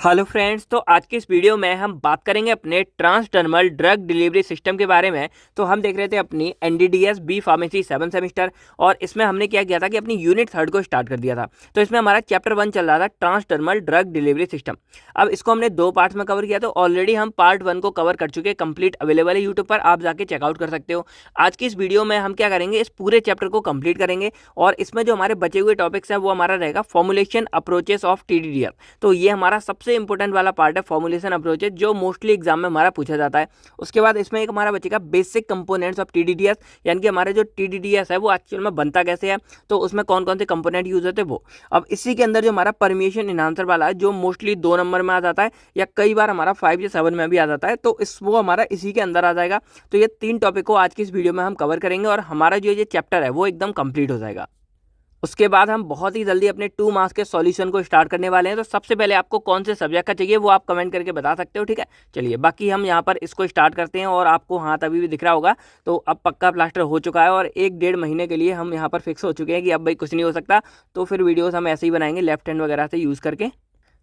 Hello friends, तो आज की इस वीडियो में हम बात करेंगे अपने ट्रांसडर्मल ड्रग डिलीवरी सिस्टम के बारे में। तो हम देख रहे थे अपनी एनडीडीएस बी फार्मेसी 7 सेमेस्टर, और इसमें हमने क्या किया था कि अपनी यूनिट 3 को स्टार्ट कर दिया था। तो इसमें हमारा चैप्टर 1 चल रहा था, ट्रांसडर्मल ड्रग डिलीवरी सिस्टम। अब इसको हमने 2 पार्ट्स में कवर किया। तो ऑलरेडी हम पार्ट 1 को कवर कर चुके हैं, कंप्लीट अवेलेबल है यूट्यूब पर, आप जाके चेकआउट कर सकते हो। आज की इस वीडियो में हम क्या करेंगे, इस पूरे चैप्टर को कंप्लीट करेंगे, और इसमें जो हमारे बचे हुए टॉपिक्स हैं वो हमारा रहेगा फॉर्मुलेशन अप्रोचेस ऑफ टीडीडीएफ। तो ये हमारा सबसे इंपॉर्टेंट वाला पार्ट है, फॉर्मुलेशन अप्रोचेस, जो मोस्टली एग्जाम में हमारा पूछा जाता है। उसके बाद इसमें एक हमारा बचेगा बेसिक कंपोनेंट्स ऑफ टीडीडीएस, यानी कि हमारे जो टीडीडीएस है वो एक्चुअल में बनता कैसे है, तो उसमें कौन कौन से कंपोनेंट यूज होते हैं वो। अब इसी के अंदर जो हमारा परमिशन इनहांसर वाला है, जो मोस्टली 2 नंबर में आ जाता है, या कई बार हमारा 5 या 7 में भी आ जाता है, तो इस वो हमारा इसी के अंदर आ जाएगा। तो ये 3 टॉपिक को आज की इस वीडियो में हम कवर करेंगे, और हमारा जो ये चैप्टर है वो एकदम कंप्लीट हो जाएगा। उसके बाद हम बहुत ही जल्दी अपने 2 मार्क्स के सॉल्यूशन को स्टार्ट करने वाले हैं। तो सबसे पहले आपको कौन से सब्जेक्ट का चाहिए वो आप कमेंट करके बता सकते हो, ठीक है। चलिए, बाकी हम यहाँ पर इसको स्टार्ट करते हैं, और आपको हाथ अभी भी दिख रहा होगा, तो अब पक्का प्लास्टर हो चुका है, और 1-1.5 महीने के लिए हम यहाँ पर फिक्स हो चुके हैं कि अब भाई कुछ नहीं हो सकता। तो फिर वीडियोज़ हम ऐसे ही बनाएंगे लेफ्ट हैंड वगैरह से यूज़ करके।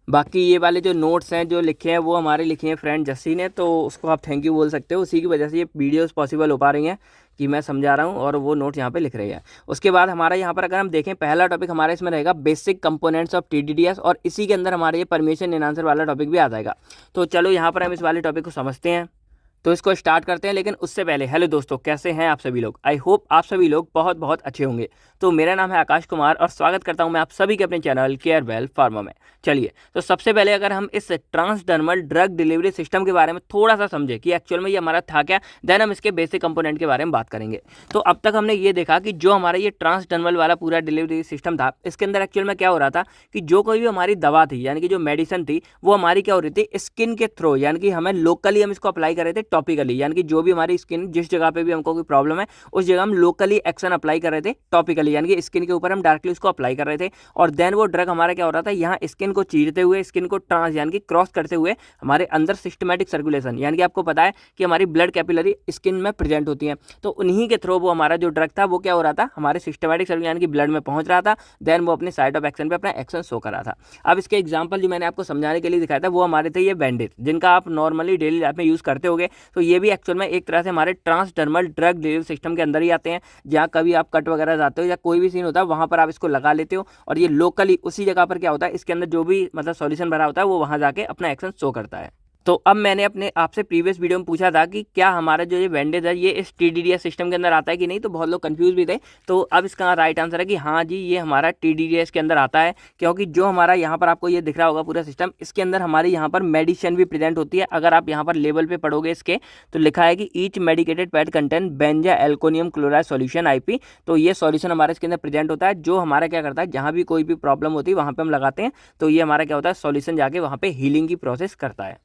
बाकी ये वाले जो नोट्स हैं जो लिखे हैं वो हमारे लिखे हैं फ्रेंड जस्सी ने, तो उसको आप थैंक यू बोल सकते हो। उसी की वजह से ये वीडियोस पॉसिबल हो पा रही हैं कि मैं समझा रहा हूँ और वो नोट्स यहाँ पे लिख रही है। उसके बाद हमारा यहाँ पर अगर हम देखें, पहला टॉपिक हमारा इसमें रहेगा बेसिक कंपोनेंट्स ऑफ टीडीडीएस, और इसी के अंदर हमारे ये परमिशन इन आंसर वाला टॉपिक भी आ जाएगा। तो चलो यहाँ पर हम इस वाले टॉपिक को समझते हैं, तो इसको स्टार्ट करते हैं। लेकिन उससे पहले हेलो दोस्तों, कैसे हैं आप सभी लोग। आई होप आप सभी लोग बहुत बहुत अच्छे होंगे। तो मेरा नाम है आकाश कुमार, और स्वागत करता हूं मैं आप सभी के अपने चैनल केयर वेल फार्मा में। चलिए, तो सबसे पहले अगर हम इस ट्रांसडर्मल ड्रग डिलीवरी सिस्टम के बारे में थोड़ा सा समझे कि एक्चुअल में ये हमारा था क्या, देन हम इसके बेसिक कंपोनेंट के बारे में बात करेंगे। तो अब तक हमने ये देखा कि जो हमारा ये ट्रांसडर्मल वाला पूरा डिलीवरी सिस्टम था, इसके अंदर एक्चुअल में क्या हो रहा था कि जो कोई भी हमारी दवा थी, यानी कि जो मेडिसिन थी, वो हमारी क्या हो रही थी, स्किन के थ्रू, यानी कि हमें लोकली हम इसको अप्लाई कर रहे थे, टॉपिकली, यानी कि जो भी हमारी स्किन जिस जगह पे भी हमको कोई प्रॉब्लम है, उस जगह हम लोकली एक्शन अप्लाई कर रहे थे, टॉपिकली, यानी कि स्किन के ऊपर हम डायरेक्टली उसको अप्लाई कर रहे थे। और देन वो ड्रग हमारा क्या हो रहा था, यहाँ स्किन को चीरते हुए, स्किन को ट्रांस यानी कि क्रॉस करते हुए हमारे अंदर सिस्टमेटिक सर्कुलेशन, यानी कि आपको पता है कि हमारी ब्लड कैपिलरी स्किन में प्रेजेंट होती है, तो उन्हीं के थ्रू वो हमारा जो ड्रग था वो क्या हो रहा था, हमारे सिस्टमेटिक सर्कुलेशन यानी कि ब्लड में पहुंच रहा था। देन वो अपने साइड ऑफ एक्शन पे अपना एक्शन शो कर रहा था। अब इसके एग्जाम्पल जो मैंने आपको समझाने के लिए दिखाया था वो हमारे थे ये बैंडेज, जिनका आप नॉर्मली डेली लाइफ में यूज करते होगे। तो ये भी एक्चुअल में एक तरह से हमारे ट्रांसडर्मल ड्रग डिलीवरी सिस्टम के अंदर ही आते हैं। जहाँ कभी आप कट वगैरह जाते हो या कोई भी सीन होता है, वहाँ पर आप इसको लगा लेते हो, और ये लोकली उसी जगह पर क्या होता है, इसके अंदर जो भी मतलब सॉल्यूशन भरा होता है वो वहाँ जाके अपना एक्शन शो करता है। तो अब मैंने अपने आपसे प्रीवियस वीडियो में पूछा था कि क्या हमारा जो ये बैंडेज है ये इस टीडीडीएस सिस्टम के अंदर आता है कि नहीं, तो बहुत लोग कंफ्यूज भी थे। तो अब इसका राइट आंसर है कि हाँ जी, ये हमारा टीडीडीएस के अंदर आता है, क्योंकि जो हमारा यहाँ पर आपको ये दिख रहा होगा पूरा सिस्टम, इसके अंदर हमारी यहाँ पर मेडिसिन भी प्रेजेंट होती है। अगर आप यहाँ पर लेवल पे पढ़ोगे इसके, तो लिखा है कि each medicated pad contain benzalkonium chloride solution IP. तो ये सॉल्यूशन हमारे इसके अंदर प्रेजेंट होता है, जो हमारा क्या करता है, जहाँ भी कोई भी प्रॉब्लम होती है वहाँ पर हम लगाते हैं, तो ये हमारा क्या होता है, सॉल्यूशन जाके वहाँ पे हीलिंग की प्रोसेस करता है।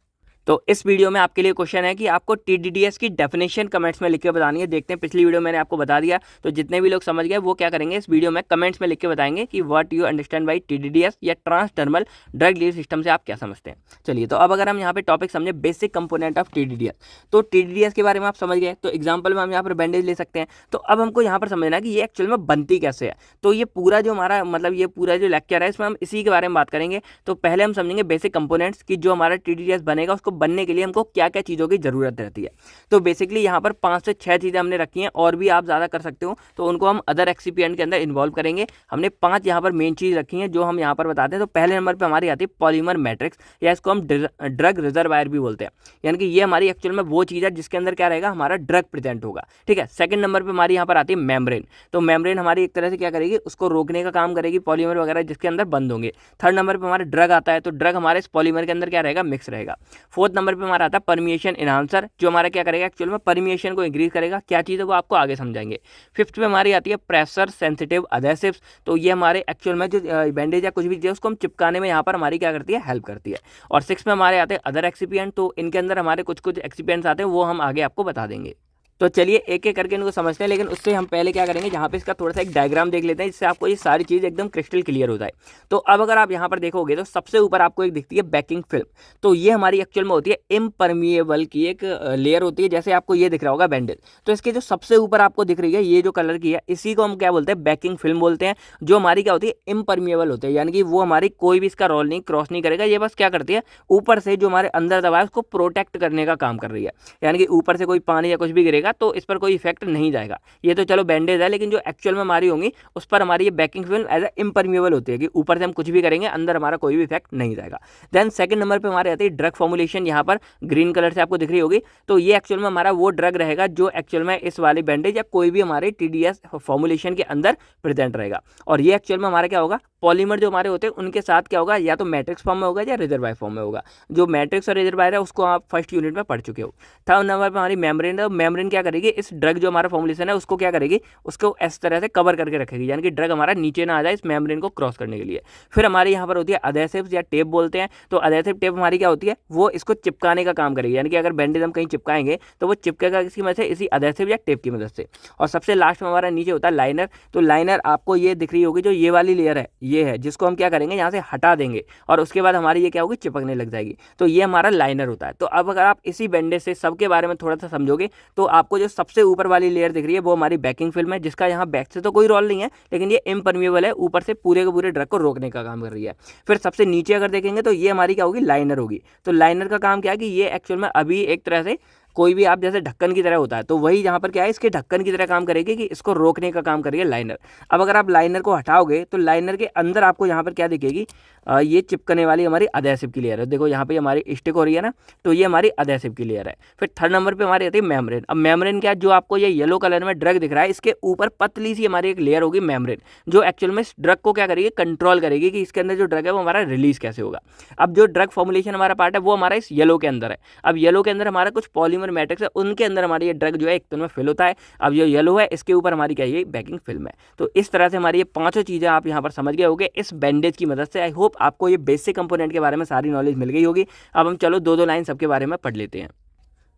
तो इस वीडियो में आपके लिए क्वेश्चन है कि आपको टीडीडीएस की डेफिनेशन कमेंट्स में लिख के बतानी है। देखते हैं, पिछली वीडियो मैंने आपको बता दिया, तो जितने भी लोग समझ गए वो क्या करेंगे, इस वीडियो में कमेंट्स में लिख के बताएंगे कि व्हाट यू अंडरस्टैंड बाय टीडीडीएस या ट्रांसडर्मल ड्रग डिलीवरी सिस्टम से आप क्या समझते हैं। चलिए, तो अब अगर हम यहाँ पे टॉपिक समझे बेसिक कंपोनेंट ऑफ टीडीडीएस, तो टीडीडीएस के बारे में आप समझ गए। तो एग्जाम्पल में हम यहाँ पर बैंडेज ले सकते हैं। तो अब हमको यहाँ पर समझना है कि ये एक्चुअल में बनती कैसे है। तो ये पूरा जो हमारा मतलब ये पूरा जो लेक्चर है, इसमें हम इसी के बारे में बात करेंगे। तो पहले हम समझेंगे बेसिक कंपोनेंट्स की, जो हमारा टीडीडीएस बनेगा उसको बनने के लिए हमको क्या क्या चीज़ों की ज़रूरत रहती है। तो बेसिकली यहाँ पर 5 से 6 चीज़ें हमने रखी हैं, और भी आप ज़्यादा कर सकते हो, तो उनको हम अदर एक्सिपिएंट के अंदर इन्वॉल्व करेंगे। हमने 5 यहाँ पर मेन चीज़ रखी हैं जो हम यहाँ पर बताते हैं। तो पहले नंबर पर हमारी आती है पॉलीमर मैट्रिक्स, या इसको हम ड्रग रिजर्वायर भी बोलते हैं, यानी कि ये हमारी एक्चुअल में वो चीज़ है जिसके अंदर क्या रहेगा, हमारा ड्रग प्रेजेंट होगा, ठीक है। सेकंड नंबर पर हमारी यहाँ पर आती है मेम्ब्रेन। तो मेम्ब्रेन हमारी एक तरह से क्या करेगी, उसको रोकने का काम करेगी, पॉलीमर वगैरह जिसके अंदर बंद होंगे। थर्ड नंबर पर हमारा ड्रग आता है, तो ड्रग हमारे इस पॉलीमर के अंदर क्या रहेगा, मिक्स रहेगा। फोर्थ नंबर पर हमारा आता है परमिएशन इनहांसर, जो हमारा क्या करेगा, एक्चुअल में परमिएशन को इंक्रीज करेगा। क्या चीज़ है वो आपको आगे समझाएंगे। फिफ्थ पे हमारी आती है प्रेशर सेंसिटिव अडेसिव्स। तो ये हमारे एक्चुअल में जो बैंडेज या कुछ भी चीज़ उसको हम चिपकाने में यहाँ पर हमारी क्या करती है, हेल्प करती है। और सिक्स में हमारे आते हैं अदर एक्सिपिएंट। तो इनके अंदर हमारे कुछ कुछ एक्सिपिएंट्स आते हैं, वो हम आगे आपको बता देंगे। तो चलिए एक एक करके इनको समझते हैं, लेकिन उससे हम पहले क्या करेंगे, जहाँ पे इसका थोड़ा सा एक डायग्राम देख लेते हैं, जिससे आपको ये सारी चीज़ एकदम क्रिस्टल क्लियर हो जाए। तो अब अगर आप यहाँ पर देखोगे तो सबसे ऊपर आपको एक दिखती है बैकिंग फिल्म। तो ये हमारी एक्चुअल में होती है इम्परमिएबल की एक लेयर होती है, जैसे आपको ये दिख रहा होगा बैंडेज। तो इसके जो सबसे ऊपर आपको दिख रही है ये जो कलर की है, इसी को हम क्या बोलते हैं, बैकिंग फिल्म बोलते हैं, जो हमारी क्या होती है, इम्परमिएबल होती है, यानी कि वो हमारी कोई भी इसका रोल नहीं क्रॉस नहीं करेगा। ये बस क्या करती है, ऊपर से जो हमारे अंदर दवा है उसको प्रोटेक्ट करने का काम कर रही है, यानी कि ऊपर से कोई पानी या कुछ भी गिरेगा तो इस पर कोई इफेक्ट नहीं जाएगा। ये तो चलो बैंडेज है, लेकिन जो एक्चुअल में हमारी होंगी उस पर हमारी ये backing film as a impermeable होती है, कि ऊपर से हम कुछ भी करेंगे अंदर हमारा कोई भी इफेक्ट नहीं जाएगा। देन सेकंड नंबर पे हमारे आती है ड्रग फॉर्मुलेशन, यहाँ पर ग्रीन कलर से आपको दिख रही होगी। तो ये एक्चुअल में हमारा वो ड्रग रहेगा जो एक्चुअल में इस वाली बैंडेज या कोई भी हमारे टीडीएस फॉर्मुलेशन के अंदर प्रेजेंट रहेगा। और ये एक्चुअल में हमारा क्या होगा, पॉलीमर जो हमारे होते हैं उनके साथ क्या होगा, या तो मैट्रिक्स फॉर्म में होगा या रिजर्वायर फॉर्म में होगा। जो मैट्रिक्स और रिजर्वायर है उसको आप फर्स्ट यूनिट में पढ़ चुके हो। थर्ड नंबर पर हमारी मेम्ब्रेन है। मेम्ब्रेन क्या करेगी, इस ड्रग जो हमारा फॉर्मुलेशन है उसको क्या करेगी, उसको इस तरह से कवर करके रखेगी, यानी कि ड्रग हमारा नीचे ना आ जाए इस मेम्ब्रेन को क्रॉस करने के लिए। फिर हमारी यहाँ पर होती है अडेसिव्स या टेप बोलते हैं। तो अडेसिव टेप हमारी क्या होती है, वो इसको चिपकाने का काम करेगी, यानी कि अगर बैंडेज हम कहीं चिपकाएंगे तो वो चिपकेगा किसकी मदद से, इसी अडेसिव या टेप की मदद से। और सबसे लास्ट में हमारा नीचे होता है लाइनर। तो लाइनर आपको ये दिख रही होगी, जो ये वाली लेयर है ये है, जिसको हम क्या करेंगे, यहाँ से हटा देंगे और उसके बाद हमारी ये क्या होगी, चिपकने लग जाएगी। तो ये हमारा लाइनर होता है। तो अब अगर आप इसी बैंडेज से सबके बारे में थोड़ा सा समझोगे तो आपको जो सबसे ऊपर वाली लेयर दिख रही है वो हमारी बैकिंग फिल्म है, जिसका यहाँ बैक से तो कोई रोल नहीं है, लेकिन ये इम्परमिएबल है, ऊपर से पूरे के पूरे ड्रग को रोकने का काम कर रही है। फिर सबसे नीचे अगर देखेंगे तो ये हमारी क्या होगी, लाइनर होगी। तो लाइनर का काम क्या है कि ये एक्चुअल में अभी एक तरह से कोई भी आप जैसे ढक्कन की तरह होता है, तो वही यहाँ पर क्या है, इसके ढक्कन की तरह काम करेगी, कि इसको रोकने का काम करेगी लाइनर। अब अगर आप लाइनर को हटाओगे तो लाइनर के अंदर आपको यहाँ पर क्या दिखेगी, ये चिपकने वाली हमारी अडेसिव की लेयर है। देखो यहाँ पे हमारी स्टिक हो रही है ना, तो ये हमारी अडेसिव की लेयर है। फिर थर्ड नंबर पे हमारी आती है मेम्ब्रेन। अब मेम्ब्रेन क्या, जो आपको ये येलो कलर में ड्रग दिख रहा है, इसके ऊपर पतली सी हमारी एक लेयर होगी मेम्ब्रेन, जो एक्चुअल में इस ड्रग को क्या करेगी, कंट्रोल करेगी कि इसके अंदर जो ड्रग है वो हमारा रिलीज कैसे होगा। अब जो ड्रग फॉर्मुलेशन हमारा पार्ट है वो हमारा इस येलो के अंदर है। अब येलो के अंदर हमारा कुछ पॉलीमर मैट्रिक्स है, उनके अंदर हमारी ये ड्रग जो है एक तो में फिल होता है। अब जो येलो है इसके ऊपर हमारी क्या है, ये बैकिंग फिल्म है। तो इस तरह से हमारी ये पांचों चीज़ें आप यहाँ पर समझ गए होंगे इस बैंडेज की मदद से। आई होप आपको ये बेसिक कंपोनेंट के बारे में सारी नॉलेज मिल गई होगी। अब हम चलो दो दो लाइन सबके बारे में पढ़ लेते हैं।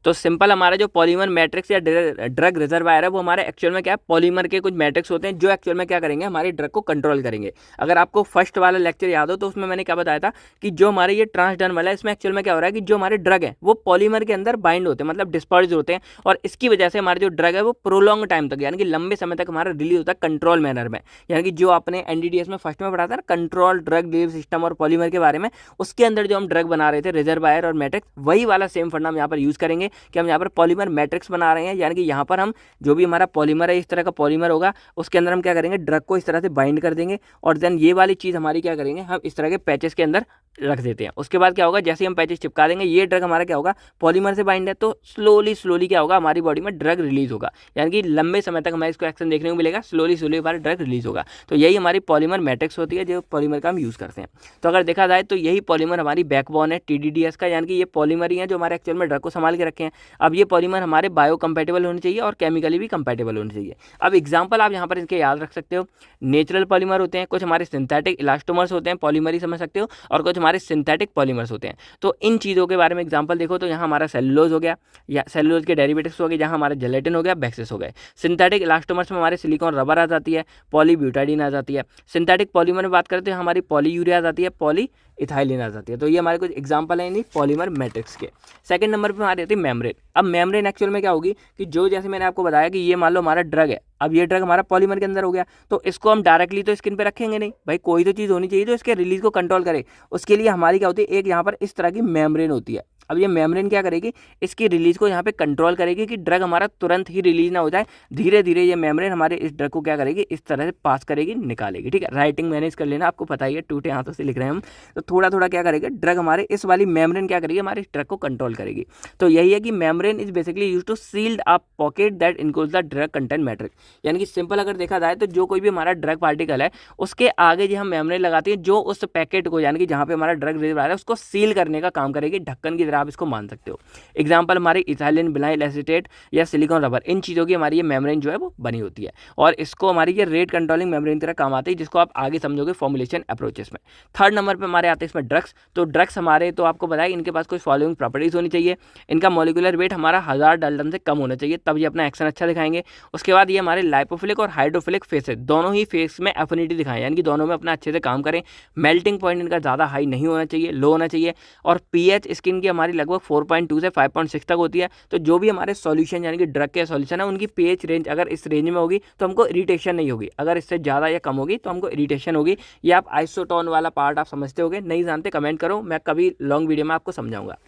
तो सिंपल हमारा जो पॉलीमर मैट्रिक्स या ड्रग रिजर्वायर है वो हमारे एक्चुअल में क्या है, पॉलीमर के कुछ मैट्रिक्स होते हैं जो एक्चुअल में क्या करेंगे, हमारी ड्रग को कंट्रोल करेंगे। अगर आपको फर्स्ट वाला लेक्चर याद हो तो उसमें मैंने क्या बताया था कि जो हमारे ये ट्रांसडर्मल है, इसमें एक्चुअल में क्या हो रहा है कि जो हमारे ड्रग है वो पॉलीमर के अंदर बाइंड होते हैं, मतलब डिस्पर्ज होते हैं, और इसकी वजह से हमारे जो ड्रग है वो प्रोलॉन्ग टाइम तक, यानी कि लंबे समय तक हमारा रिलीज होता है कंट्रोल मैनर में। यानी कि जो आपने एनडीडीएस में फर्स्ट में पढ़ा था ना, कंट्रोल ड्रग डिलीवरी सिस्टम और पॉलीमर के बारे में, उसके अंदर जो हम ड्रग बना रहे थे रिजर्वायर और मैट्रिक्स, वही वाला सेम फंडा हम यहाँ पर यूज करेंगे कि हम यहाँ पर पॉलीमर मैट्रिक्स बना रहे हैं। यानी कि यहाँ पर हम जो भी हमारा पॉलीमर है, इस तरह का पॉलीमर होगा, उसके अंदर हम क्या करेंगे, ड्रग को इस तरह से बाइंड कर देंगे, और देन ये वाली चीज़ हमारी क्या करेंगे, हम इस तरह के पैचेस के अंदर रख देते हैं। उसके बाद क्या होगा, जैसे हम पैचेस चिपका देंगे, ये ड्रग हमारा क्या होगा, पॉलीमर से बाइंड है, तो स्लोली स्लोली क्या होगा, हमारी बॉडी में ड्रग रिलीज होगा। यानी कि लंबे समय तक हमें इसको एक्शन देखने को मिलेगा, स्लोली स्लोली हमारा ड्रग रिलीज होगा। तो यही हमारी पॉलीमर मैट्रिक्स होती है, जो पॉलीमर का हम यूज़ करते हैं। तो अगर देखा जाए तो यही पॉलीमर हमारी बैकबोन है टीडीडीएस का, यानी कि ये पॉलीमर ही है जो हमारे एक्चुअल में ड्रग को संभाल के रखे हैं। अब ये पॉलीमर हमारे बायो कंपैटिबल होने चाहिए और केमिकली भी कंपैटिबल होने चाहिए। अब एग्जांपल आप यहाँ पर इनके याद रख सकते हो, नेचुरल पॉलीमर होते हैं, कुछ हमारे सिंथेटिक इलास्टोमर्स होते हैं, पॉलीमर ही समझ सकते हो, और कुछ हमारे सिंथेटिक पॉलीमर्स होते हैं। तो इन चीज़ों के बारे में एग्जांपल देखो, तो यहाँ हमारा सेलुलोज हो गया, या सेलुलोज के डेरिवेटिव्स हो गए, जहाँ हमारा जेलेटिन हो गया, बैक्सेस हो गए। सिंथेटिक इलास्टोमर्स में हमारे सिलिकॉन रबर आ जाती है, पॉलीब्यूटाडीन आ जाती है। सिंथेटिक पॉलीमर में बात करते हैं, हमारी पॉलीयूरिया आ जाती है, पॉली इथाइलिन आ जाती है। तो ये हमारे कुछ एग्जांपल हैं इन्हीं पॉलीमर मैट्रिक्स के। सेकंड नंबर पे हमारी आती है मेम्ब्रेन। अब मेम्ब्रेन एक्चुअल में क्या होगी कि जो, जैसे मैंने आपको बताया कि ये मान लो हमारा ड्रग है, अब ये ड्रग हमारा पॉलीमर के अंदर हो गया, तो इसको हम डायरेक्टली तो स्किन पे रखेंगे नहीं भाई, कोई तो चीज़ होनी चाहिए जो इसके रिलीज को कंट्रोल करे। उसके लिए हमारी क्या होती है, एक यहाँ पर इस तरह की मेम्ब्रेन होती है। अब ये मेम्ब्रेन क्या करेगी, इसकी रिलीज को यहाँ पे कंट्रोल करेगी कि ड्रग हमारा तुरंत ही रिलीज ना हो जाए। धीरे धीरे ये मेम्ब्रेन हमारे इस ड्रग को क्या करेगी, इस तरह से पास करेगी, निकालेगी। ठीक है, राइटिंग मैनेज कर लेना, आपको पता ही है टूटे हाथों से लिख रहे हैं हम, तो थोड़ा थोड़ा क्या करेगा, ड्रग हमारे इस वाली मेम्ब्रेन क्या करेगी, हमारे इस ड्रग को कंट्रोल करेगी। तो यही है कि membrane is basically use to sealed a pocket that includes the drug content matrix. यानी कि सिंपल अगर देखा जाए तो जो कोई भी हमारा ड्रग पार्टिकल है, उसके आगे जो हम मेम्ब्रेन लगाते हैं, जो उस पैकेट को, यानी कि जहाँ पे हमारा ड्रग रिलीज आ रहा है, उसको सील करने का काम करेगी, ढक्कन की तरह आप इसको मान सकते हो। एग्जाम्पल हमारे इथाइलिन विनाइल एसीटेट या सिलिकॉन रबर, इन चीज़ों की हमारी ये मेम्ब्रेन जो है वो बनी होती है और इसको हमारी ये रेट कंट्रोलिंग मेम्ब्रेन की तरह काम आती है, जिसको आप आगे समझोगे फॉर्मुलेशन अप्रोचेस में। थर्ड नंबर पर हमारे आते हैं इसमें ड्रग्स। तो ड्रग्स हमारे, तो आपको बताया इनके पास कुछ फॉलोइंग प्रॉपर्टीज होनी चाहिए। इनका मॉलिक्यूलर वेट हमारा 1000 डाल्टन से कम होना चाहिए, तब ये अपना एक्शन अच्छा दिखाएंगे। उसके बाद ये हमारे लाइपोफिलिक और हाइड्रोफिलिक फेस है, दोनों ही फेस में एफिनिटी दिखाएं, यानी कि दोनों में अपना अच्छे से काम करें। मेल्टिंग पॉइंट इनका ज़्यादा हाई नहीं होना चाहिए, लो होना चाहिए। और पीएच स्किन की हमारी लगभग 4.2 से 5.6 तक होती है। तो जो भी हमारे सॉल्यूशन यानी कि ड्रग के सॉल्यूशन है, उनकी पीएच रेंज अगर इस रेंज में होगी तो हमको इरिटेशन नहीं होगी, अगर इससे ज़्यादा या कम होगी तो हमको इरिटेशन होगी। ये आप आइसोटोन वाला पार्ट आप समझते होगे, नहीं जानते कमेंट करो, मैं कभी लॉन्ग वीडियो में आपको समझाऊंगा।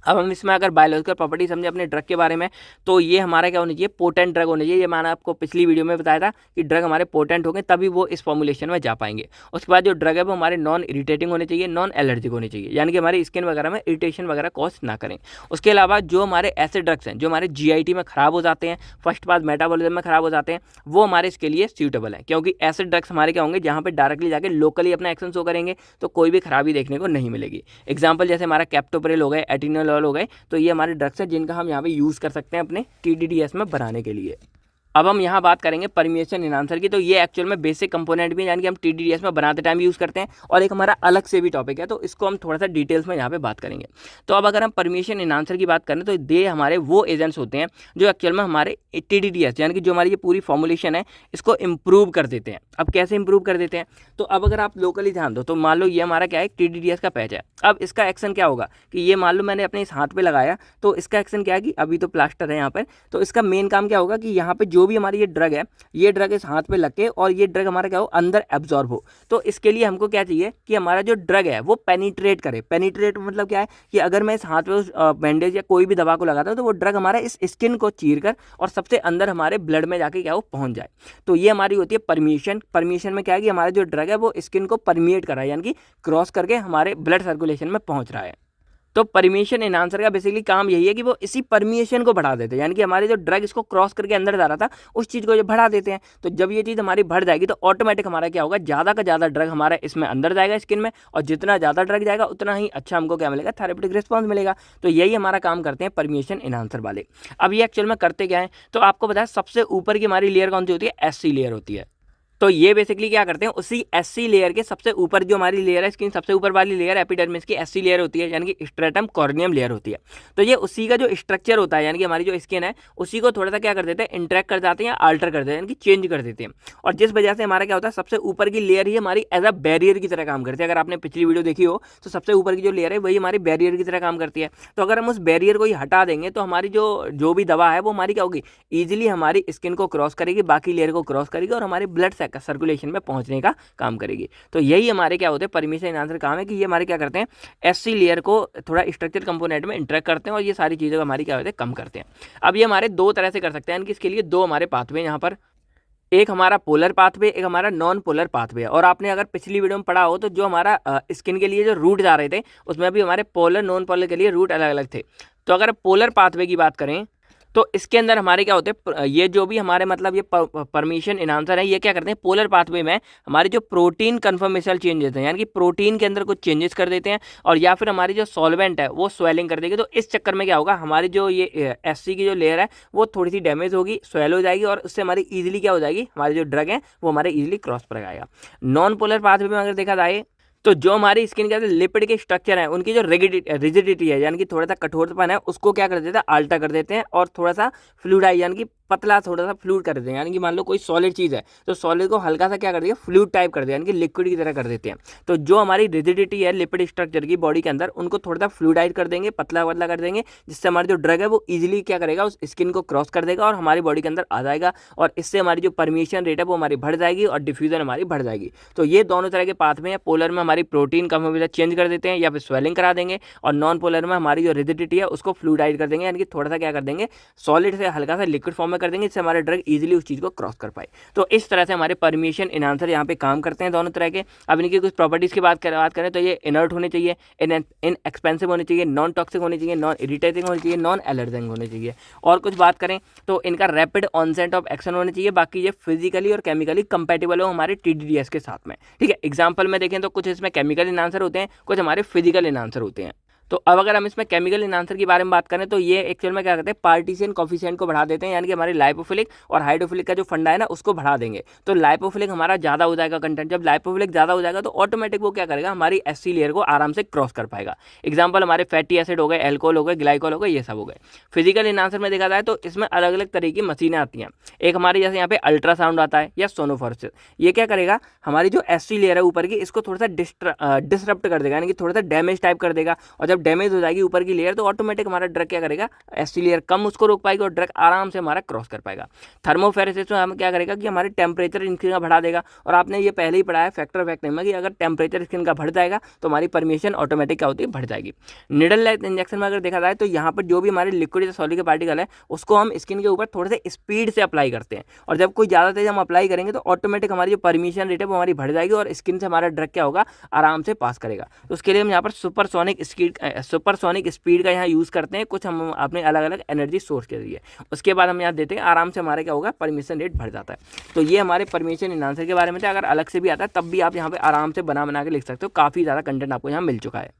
अब हम इसमें अगर बायोलॉजिकल प्रॉपर्टी समझे अपने ड्रग के बारे में, तो ये हमारा क्या होना चाहिए, पोटेंट ड्रग होना चाहिए। ये मैंने आपको पिछली वीडियो में बताया था कि ड्रग हमारे पोटेंट होंगे तभी वो इस फॉर्मुलेशन में जा पाएंगे। उसके बाद जो ड्रग है वो हमारे नॉन इरिटेटिंग होने चाहिए, नॉन एलर्जिक होने चाहिए, यानी कि हमारी स्किन वगैरह में इरिटेशन वगैरह कॉज ना करें। उसके अलावा जो हमारे ऐसे ड्रग्स हैं जो हमारे जीआईटी में ख़राब हो जाते हैं, फर्स्ट पास मेटाबॉलिज्म में ख़राब हो जाते हैं, वो हमारे इसके लिए सूटेबल है, क्योंकि ऐसे ड्रग्स हमारे क्या होंगे जहाँ पर डायरेक्टली जाकर लोकली अपना एक्शन शो करेंगे, तो कोई भी खराबी देखने को नहीं मिलेगी। एग्जाम्पल जैसे हमारा कैप्टोप्रिल हो गए, एटिनोल हो गए, तो ये हमारे ड्रग्स हैं जिनका हम यहाँ पे यूज़ कर सकते हैं अपने TDDS में बनाने के लिए। अब हम यहाँ बात करेंगे परमिएशन एनहांसर की। तो ये एक्चुअल में बेसिक कंपोनेंट भी है, यानी कि हम TDDS में बनाते टाइम यूज़ करते हैं, और एक हमारा अलग से भी टॉपिक है, तो इसको हम थोड़ा सा डिटेल्स में यहाँ पे बात करेंगे। तो अब अगर हम परमिएशन एनहांसर की बात करें तो ये हमारे वो एजेंट्स होते हैं जो एक्चुअल में हमारे TDDS यानी कि जो हमारी ये पूरी फॉर्मुलेशन है इसको इम्प्रूव कर देते हैं। अब कैसे इंप्रूव कर देते हैं, तो अब अगर आप लोकली ध्यान दो, तो मान लो ये हमारा क्या है, TDDS का पैच है। अब इसका एक्शन क्या होगा कि ये मान लो मैंने अपने इस हाथ पे लगाया, तो इसका एक्शन क्या है कि अभी तो प्लास्टर है यहाँ पर, तो इसका मेन काम क्या होगा कि यहाँ पे जो भी हमारी ये ड्रग है, ये ड्रग इस हाथ पे लग के और ये ड्रग हमारा क्या हो, अंदर एब्जॉर्ब हो। तो इसके लिए हमको क्या चाहिए कि हमारा जो ड्रग है वो पेनिट्रेट करे। पेनिट्रेट मतलब क्या है कि अगर मैं इस हाथ पे उस बैंडेज या कोई भी दवा को लगाता हूँ, तो वो ड्रग हमारा इस स्किन को चीर कर और सबसे अंदर हमारे ब्लड में जाके क्या हो, पहुंच जाए। तो ये हमारी होती है परमिएशन। परमिएशन में क्या है कि हमारा जो ड्रग है वो स्किन को परमिएट कर रहा है, यानी कि क्रॉस करके हमारे ब्लड सर्कुलेशन में पहुंच रहा है। तो परमिएशन एनहांसर का बेसिकली काम यही है कि वो इसी परमिएशन को बढ़ा देते हैं, यानी कि हमारे जो ड्रग इसको क्रॉस करके अंदर जा रहा था उस चीज़ को जो बढ़ा देते हैं। तो जब ये चीज़ हमारी बढ़ जाएगी तो ऑटोमेटिक हमारा क्या होगा, ज़्यादा का ज़्यादा ड्रग हमारा इसमें अंदर जाएगा स्किन में, और जितना ज़्यादा ड्रग जाएगा उतना ही अच्छा हमको क्या मिलेगा, थेरेपेटिक रिस्पॉन्स मिलेगा। तो यही हमारा काम करते हैं परमिएशन एनहांसर वाले। अब ये एक्चुअल में करते क्या है, तो आपको बताया सबसे ऊपर की हमारी लेयर कौन सी होती है, SC लेयर होती है। तो ये बेसिकली क्या करते हैं, उसी SC लेयर के सबसे ऊपर जो हमारी लेयर है स्किन, सबसे ऊपर वाली लेयर एपिडर्मिस की SC लेयर होती है, यानी कि स्ट्रेटम कॉर्नियम लेयर होती है। तो ये उसी का जो स्ट्रक्चर होता है, यानी कि हमारी जो स्किन है उसी को थोड़ा सा क्या कर देते हैं, इंटरेक्ट कर जाते हैं या अल्टर कर देते हैं, यानी कि चेंज कर देते हैं। और जिस वजह से हमारा क्या होता है, सबसे ऊपर की लेयर ही हमारी एज अ बैरियर की तरह काम करती है। अगर आपने पिछली वीडियो देखी हो तो सबसे ऊपर की जो लेयर है वही हमारी बैरियर की तरह काम करती है। तो अगर हम उस बैरियर को ही हटा देंगे तो हमारी जो भी दवा है वो हमारी क्या होगी, ईजिली हमारी स्किन को क्रॉस करेगी, बाकी लेयर को क्रॉस करेगी और हमारे ब्लड सर्कुलेशन में पहुंचने का काम करेगी। तो यही हमारे क्या होते हैं परमिएशन एनहांसर काम है, कि ये हमारे क्या करते हैं, SC लेयर को थोड़ा स्ट्रक्चर कंपोनेंट में इंटरेक्ट करते हैं और ये सारी चीज़ें हमारी क्या होते हैं, कम करते हैं। अब ये हमारे दो तरह से कर सकते हैं, यानी कि इसके लिए दो हमारे पाथवे यहाँ पर, एक हमारा पोलर पाथवे, एक हमारा नॉन पोलर पाथवे। और आपने अगर पिछली वीडियो में पढ़ा हो तो जो हमारा स्किन के लिए जो रूट जा रहे थे उसमें भी हमारे पोलर नॉन पोलर के लिए रूट अलग अलग थे। तो अगर पोलर पाथवे की बात करें तो इसके अंदर हमारे क्या होते हैं, ये जो भी हमारे मतलब ये परमिएशन एनहांसर है, ये क्या करते हैं, पोलर पाथवे में हमारी जो प्रोटीन कन्फर्मेशनल चेंजेस हैं, यानी कि प्रोटीन के अंदर कुछ चेंजेस कर देते हैं, और या फिर हमारी जो सॉल्वेंट है वो स्वेलिंग कर देगी। तो इस चक्कर में क्या होगा, हमारी जो ये SC की जो लेयर है वो थोड़ी सी डैमेज होगी, स्वेल हो जाएगी, और उससे हमारी ईजिली क्या हो जाएगी, हमारी जो ड्रग है वो हमारे ईजिली क्रॉस पर आएगा। नॉन पोलर पाथवे में अगर देखा जाए तो जो हमारी स्किन के अंदर लिपिड के स्ट्रक्चर है उनकी जो रिजिडिटी है, यानी कि थोड़ा सा कठोरपन है, उसको क्या कर देते हैं, अल्टर कर देते हैं, और थोड़ा सा फ्लूइडाइज यानी कि पतला थोड़ा सा फ्लूइड कर देते हैं। यानी कि मान लो कोई सॉलिड चीज़ है तो सॉलिड को हल्का सा क्या कर दिया, फ्लूइड टाइप कर दिया, यानी कि लिक्विड की तरह कर देते हैं। तो जो हमारी रिजिडिटी है लिपिड स्ट्रक्चर की बॉडी के अंदर, उनको थोड़ा सा फ्लूइडाइज कर देंगे, पतला पतला कर देंगे, जिससे हमारी जो ड्रग है वो ईजिली क्या करेगा, उस स्किन को क्रॉस कर देगा और हमारी बॉडी के अंदर आ जाएगा, और इससे हमारी जो परमिएशन रेट है वो हमारी बढ़ जाएगी और डिफ्यूजन हमारी बढ़ जाएगी। तो ये दोनों तरह के पाथ में है। पोलर में हमारी प्रोटीन कन्फर्मेशन चेंज कर देते हैं या फिर स्वेलिंग करा देंगे, और नॉन पोलर में हमारी जो रिजिडिटी है उसको फ्लूइडाइज कर देंगे, यानी कि थोड़ा सा क्या कर देंगे, सॉलिड से हल्का सा लिक्विड फॉर्म में कर देंगे, जिससे हमारे ड्रग ईजिली उस चीज़ को क्रॉस कर पाए। तो इस तरह से हमारे परमिएशन एनहांसर यहाँ पे काम करते हैं दोनों तरह के। अब इनकी कुछ प्रॉपर्टीज़ की बात करें तो ये इनर्ट होने चाहिए, इनएक्सपेंसिव होने चाहिए, नॉन टॉक्सिक होने चाहिए, नॉन इरिटेटिंग होने चाहिए, नॉन एलर्जेंग होने चाहिए। और कुछ बात करें तो इनका रैपिड ऑनसेट ऑफ एक्शन होने चाहिए, बाकी ये फिजिकली और केमिकली कंपेटेबल हो हमारे TDDS के साथ में। ठीक है, एग्जाम्पल में देखें तो कुछ इसमें केमिकल एनहांसर होते हैं, कुछ हमारे फिजिकल एनहांसर होते हैं। तो अब अगर हम इसमें केमिकल एनहांसर के बारे में बात करें तो ये एक्चुअल में क्या करते हैं, पार्टीशन कॉफिशिएंट को बढ़ा देते हैं, यानी कि हमारे लाइपोफिलिक और हाइड्रोफिलिक का जो फंडा है ना उसको बढ़ा देंगे। तो लाइपोफिलिक हमारा ज़्यादा हो जाएगा कंटेंट, जब लाइपोफिलिक ज़्यादा हो जाएगा तो ऑटोमेटिक वो क्या करेगा, हमारी एससी लेयर को आराम से क्रॉस कर पाएगा। एग्जाम्पल हमारे फैटी एसिड हो गए, एल्कोहल हो गए, ग्लाइकोल हो गए, ये सब हो गए। फिजिकल एनहांसर में देखा जाए तो इसमें अलग अलग तरह की मशीनें आती हैं। एक हमारे जैसे यहाँ पे अल्ट्रासाउंड आता है या सोनोफोरेसिस, ये क्या करेगा, हमारी जो एससी लेयर है ऊपर की इसको थोड़ा सा डिसरप्ट कर देगा, यानी कि थोड़ा सा डैमेज टाइप कर देगा। और जब डैमेज हो जाएगी ऊपर की लेयर तो ऑटोमेटिक हमारा ड्रग क्या करेगा, एससी लेयर कम उसको रोक पाएगी और ड्रग आराम से हमारा क्रॉस कर पाएगा। थर्मोफेरेसिस में हम क्या करेगा कि हमारे टेम्परेचर स्किन का बढ़ा देगा, और आपने ये पहले ही पढ़ा है फैक्टर ऑफ एक्टिंग में कि अगर टेम्परेचर स्किन का बढ़ जाएगा तो हमारी परमिशन ऑटोमेटिक क्या होती है, बढ़ जाएगी। निडल लाइट इंजेक्शन में अगर देखा जाए तो यहाँ पर जो भी हमारे लिक्विड या सॉलिड के पार्टिकल है उसको हम स्किन के ऊपर थोड़े से स्पीड से अप्लाई करते हैं, और जब कोई ज़्यादा तेज हम अप्लाई करेंगे तो ऑटोमेटिक हमारी जो परमिशन रेट है वो हमारी बढ़ जाएगी और स्किन से हमारा ड्रग क्या होगा, आराम से पास करेगा। तो उसके लिए हम यहाँ पर सुपरसोनिक स्पीड का यहाँ यूज़ करते हैं, कुछ हम अपने अलग अलग एनर्जी सोर्स के जरिए। उसके बाद हम यहाँ देते हैं, आराम से हमारा क्या होगा, परमिशन रेट बढ़ जाता है। तो ये हमारे परमिशन एनहांसर के बारे में था। अगर अलग से भी आता है तब भी आप यहाँ पे आराम से बना के लिख सकते हो, काफ़ी ज़्यादा कंटेंट आपको यहाँ मिल चुका है।